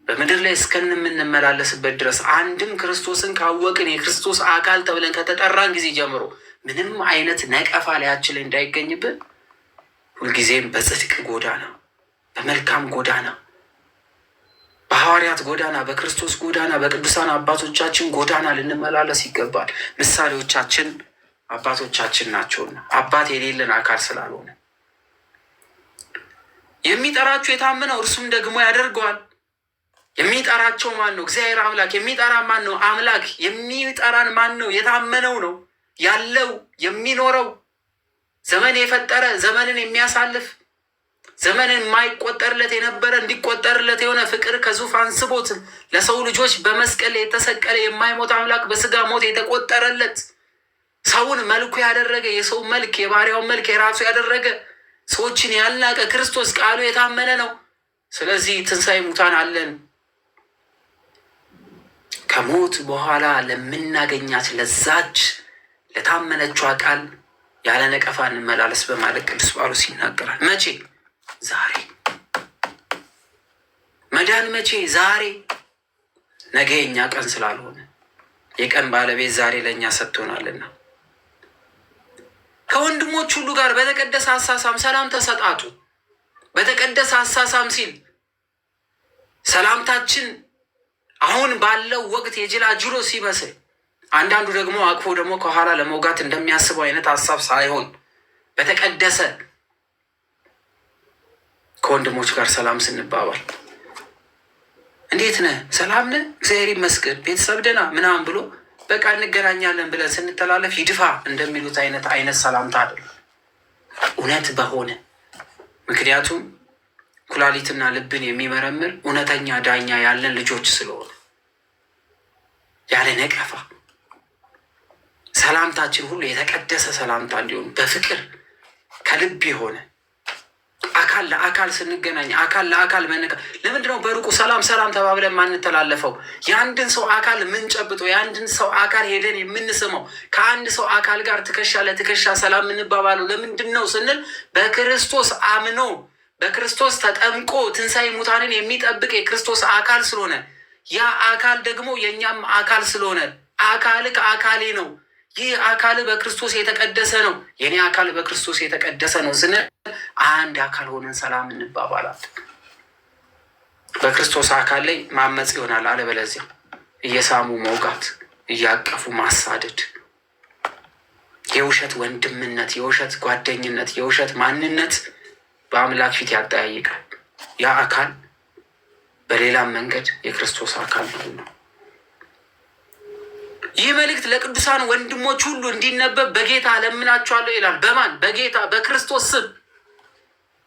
በምድር ላይ እስከምንመላለስበት ድረስ አንድም ክርስቶስን ካወቅን የክርስቶስ አካል ተብለን ከተጠራን ጊዜ ጀምሮ ምንም አይነት ነቀፋ ላያችን ላይ እንዳይገኝብን ሁልጊዜም በጽድቅ ጎዳና፣ በመልካም ጎዳና፣ በሐዋርያት ጎዳና፣ በክርስቶስ ጎዳና፣ በቅዱሳን አባቶቻችን ጎዳና ልንመላለስ ይገባል። ምሳሌዎቻችን አባቶቻችን ናቸውና አባት የሌለን አካል ስላልሆነ የሚጠራችሁ የታመነው እርሱም ደግሞ ያደርገዋል። የሚጠራቸው ማን ነው? እግዚአብሔር አምላክ። የሚጠራ ማን ነው? አምላክ። የሚጠራን ማን ነው? የታመነው ነው ያለው የሚኖረው ዘመን የፈጠረ ዘመንን የሚያሳልፍ ዘመንን የማይቆጠርለት የነበረ እንዲቆጠርለት የሆነ ፍቅር ከዙፋን ስቦት ለሰው ልጆች በመስቀል የተሰቀለ የማይሞት አምላክ በስጋ ሞት የተቆጠረለት ሰውን መልኩ ያደረገ የሰው መልክ የባሪያውን መልክ የራሱ ያደረገ ሰዎችን ያልናቀ ክርስቶስ ቃሉ የታመነ ነው። ስለዚህ ትንሣኤ ሙታን አለን። ከሞት በኋላ ለምናገኛት ለዛች ለታመነችዋ ቃል ያለ ነቀፋ እንመላለስ በማለት ቅዱስ ጳውሎስ ይናገራል። መቼ? ዛሬ። መዳን መቼ? ዛሬ። ነገ የኛ ቀን ስላልሆነ የቀን ባለቤት ዛሬ ለእኛ ሰጥቶናልና ከወንድሞች ሁሉ ጋር በተቀደሰ አሳሳም ሰላም ተሰጣጡ። በተቀደሰ አሳሳም ሲል ሰላምታችን አሁን ባለው ወቅት የጅላጅሎ ሲመስል፣ አንዳንዱ ደግሞ አቅፎ ደግሞ ከኋላ ለመውጋት እንደሚያስበው አይነት ሀሳብ ሳይሆን በተቀደሰ ከወንድሞች ጋር ሰላም ስንባባል እንዴት ነህ? ሰላም ነህ? እግዚአብሔር ይመስገን፣ ቤተሰብ ደህና ምናምን ብሎ በቃ እንገናኛለን ብለን ስንተላለፍ ይድፋ እንደሚሉት አይነት ሰላምታ አይደለም። እውነት በሆነ ምክንያቱም ኩላሊትና ልብን የሚመረምር እውነተኛ ዳኛ ያለን ልጆች ስለሆነ ያለ ነቀፋ ሰላምታችን ሁሉ የተቀደሰ ሰላምታ እንዲሆን በፍቅር ከልብ የሆነ አካል ለአካል ስንገናኝ አካል ለአካል ለምንድነው በሩቁ ሰላም ሰላም ተባብለን ማንተላለፈው? የአንድን ሰው አካል የምንጨብጠው፣ የአንድን ሰው አካል ሄደን የምንስመው፣ ከአንድ ሰው አካል ጋር ትከሻ ለትከሻ ሰላም የምንባባለው ለምንድን ነው ስንል በክርስቶስ አምኖ በክርስቶስ ተጠምቆ ትንሣኤ ሙታንን የሚጠብቅ የክርስቶስ አካል ስለሆነ ያ አካል ደግሞ የእኛም አካል ስለሆነ አካል ከአካሌ ነው፣ ይህ አካል በክርስቶስ የተቀደሰ ነው፣ የኔ አካል በክርስቶስ የተቀደሰ ነው ስንል አንድ አካል ሆነን ሰላም እንባባላለን። በክርስቶስ አካል ላይ ማመፅ ይሆናል። አለበለዚያ እየሳሙ መውጋት፣ እያቀፉ ማሳደድ፣ የውሸት ወንድምነት፣ የውሸት ጓደኝነት፣ የውሸት ማንነት በአምላክ ፊት ያጠያይቃል። ያ አካል በሌላም መንገድ የክርስቶስ አካል ነው። ይህ መልእክት ለቅዱሳን ወንድሞች ሁሉ እንዲነበብ በጌታ እለምናችኋለሁ ይላል። በማን? በጌታ በክርስቶስ ስም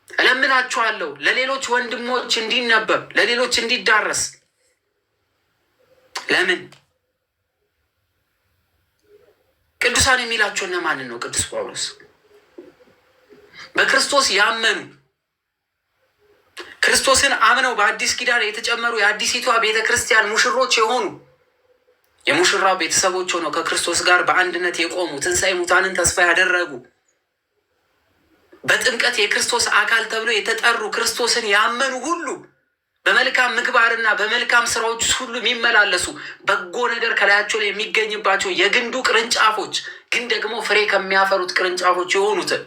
እለምናችኋለሁ። ለሌሎች ወንድሞች እንዲነበብ፣ ለሌሎች እንዲዳረስ። ለምን? ቅዱሳን የሚላቸው እነማንን ነው? ቅዱስ ጳውሎስ በክርስቶስ ያመኑ ክርስቶስን አምነው በአዲስ ኪዳን የተጨመሩ የአዲሲቷ ቤተ ክርስቲያን ሙሽሮች የሆኑ የሙሽራው ቤተሰቦች ሆነው ከክርስቶስ ጋር በአንድነት የቆሙ ትንሣኤ ሙታንን ተስፋ ያደረጉ በጥምቀት የክርስቶስ አካል ተብሎ የተጠሩ ክርስቶስን ያመኑ ሁሉ በመልካም ምግባርና በመልካም ስራዎች ሁሉ የሚመላለሱ በጎ ነገር ከላያቸው ላይ የሚገኝባቸው የግንዱ ቅርንጫፎች ግን ደግሞ ፍሬ ከሚያፈሩት ቅርንጫፎች የሆኑትን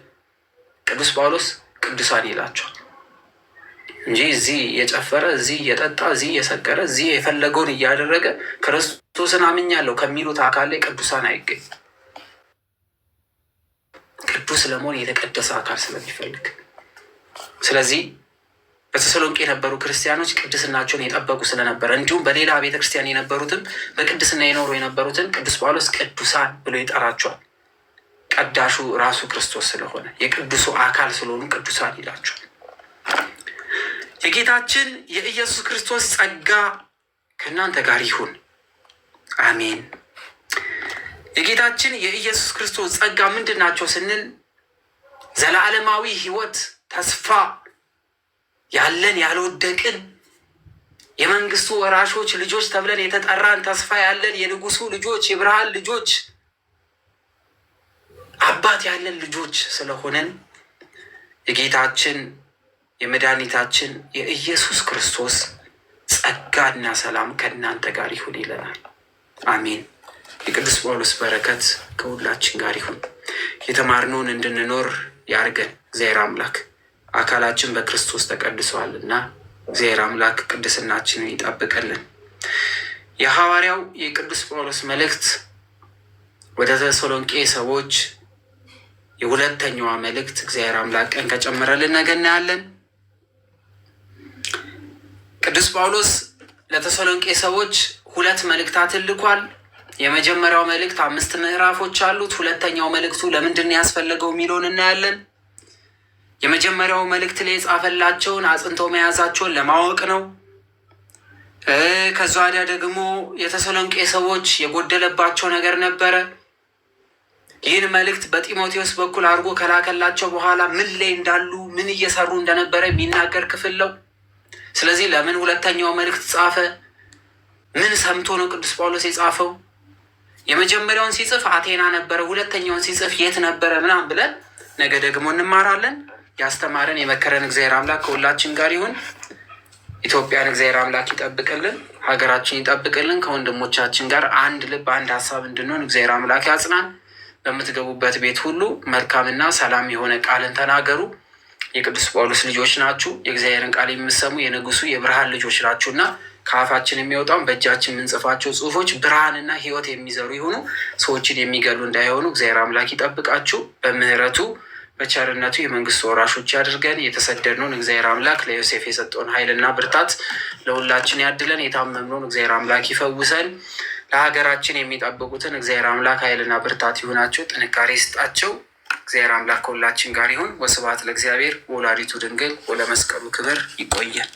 ቅዱስ ጳውሎስ ቅዱሳን ይላቸዋል እንጂ እዚህ የጨፈረ እዚህ የጠጣ እዚህ የሰከረ እዚህ የፈለገውን እያደረገ ክርስቶስን አምኛለሁ ከሚሉት አካል ላይ ቅዱሳን አይገኝ። ቅዱስ ለመሆን የተቀደሰ አካል ስለሚፈልግ ስለዚህ በተሰሎንቄ የነበሩ ክርስቲያኖች ቅድስናቸውን የጠበቁ ስለነበረ እንዲሁም በሌላ ቤተክርስቲያን የነበሩትም በቅድስና የኖሩ የነበሩትን ቅዱስ ጳውሎስ ቅዱሳን ብሎ ይጠራቸዋል። ቀዳሹ ራሱ ክርስቶስ ስለሆነ የቅዱሱ አካል ስለሆኑ ቅዱሳን ይላቸዋል። የጌታችን የኢየሱስ ክርስቶስ ጸጋ ከእናንተ ጋር ይሁን፣ አሜን። የጌታችን የኢየሱስ ክርስቶስ ጸጋ ምንድን ናቸው ስንል ዘላለማዊ ሕይወት ተስፋ ያለን ያልወደቅን የመንግስቱ ወራሾች ልጆች ተብለን የተጠራን ተስፋ ያለን የንጉሱ ልጆች የብርሃን ልጆች አባት ያለን ልጆች ስለሆነን የጌታችን የመድኃኒታችን የኢየሱስ ክርስቶስ ጸጋና ሰላም ከእናንተ ጋር ይሁን ይለናል። አሜን። የቅዱስ ጳውሎስ በረከት ከሁላችን ጋር ይሁን። የተማርነውን እንድንኖር ያርገን እግዚአብሔር አምላክ። አካላችን በክርስቶስ ተቀድሷልና እግዚአብሔር አምላክ ቅድስናችንን ይጠብቅልን። የሐዋርያው የቅዱስ ጳውሎስ መልእክት ወደ ተሰሎንቄ ሰዎች የሁለተኛዋ መልእክት እግዚአብሔር አምላክ ቀን ከጨመረልን ነገ እናያለን። ቅዱስ ጳውሎስ ለተሰሎንቄ ሰዎች 2 መልእክታትን ልኳል። የመጀመሪያው መልእክት 5 ምዕራፎች አሉት። ሁለተኛው መልእክቱ ለምንድን ያስፈለገው የሚለውን እናያለን። የመጀመሪያው መልእክት ላይ የጻፈላቸውን አጽንተው መያዛቸውን ለማወቅ ነው። ከዛ ወዲያ ደግሞ የተሰሎንቄ ሰዎች የጎደለባቸው ነገር ነበረ። ይህን መልእክት በጢሞቴዎስ በኩል አድርጎ ከላከላቸው በኋላ ምን ላይ እንዳሉ ምን እየሰሩ እንደነበረ የሚናገር ክፍል ነው። ስለዚህ ለምን ሁለተኛው መልእክት ጻፈ? ምን ሰምቶ ነው ቅዱስ ጳውሎስ የጻፈው? የመጀመሪያውን ሲጽፍ አቴና ነበረ፣ ሁለተኛውን ሲጽፍ የት ነበረ ምናምን ብለን ነገ ደግሞ እንማራለን። ያስተማረን የመከረን እግዚአብሔር አምላክ ከሁላችን ጋር ይሁን። ኢትዮጵያን እግዚአብሔር አምላክ ይጠብቅልን፣ ሀገራችን ይጠብቅልን። ከወንድሞቻችን ጋር አንድ ልብ አንድ ሀሳብ እንድንሆን እግዚአብሔር አምላክ ያጽናን። በምትገቡበት ቤት ሁሉ መልካምና ሰላም የሆነ ቃልን ተናገሩ። የቅዱስ ጳውሎስ ልጆች ናችሁ። የእግዚአብሔርን ቃል የምትሰሙ የንጉሱ የብርሃን ልጆች ናችሁ እና ከአፋችን የሚወጣውን በእጃችን የምንጽፋቸው ጽሁፎች ብርሃንና ሕይወት የሚዘሩ ይሆኑ፣ ሰዎችን የሚገሉ እንዳይሆኑ እግዚአብሔር አምላክ ይጠብቃችሁ። በምህረቱ በቸርነቱ የመንግስቱ ወራሾች ያድርገን። የተሰደድነውን እግዚአብሔር አምላክ ለዮሴፍ የሰጠውን ኃይልና ብርታት ለሁላችን ያድለን። የታመምነውን እግዚአብሔር አምላክ ይፈውሰን። ለሀገራችን የሚጠብቁትን እግዚአብሔር አምላክ ኃይልና ብርታት ይሆናቸው፣ ጥንካሬ ይስጣቸው። እግዚአብሔር አምላክ ከሁላችን ጋር ይሁን። ወስብሐት ለእግዚአብሔር ወለወላዲቱ ድንግል ወለመስቀሉ ክብር። ይቆየን።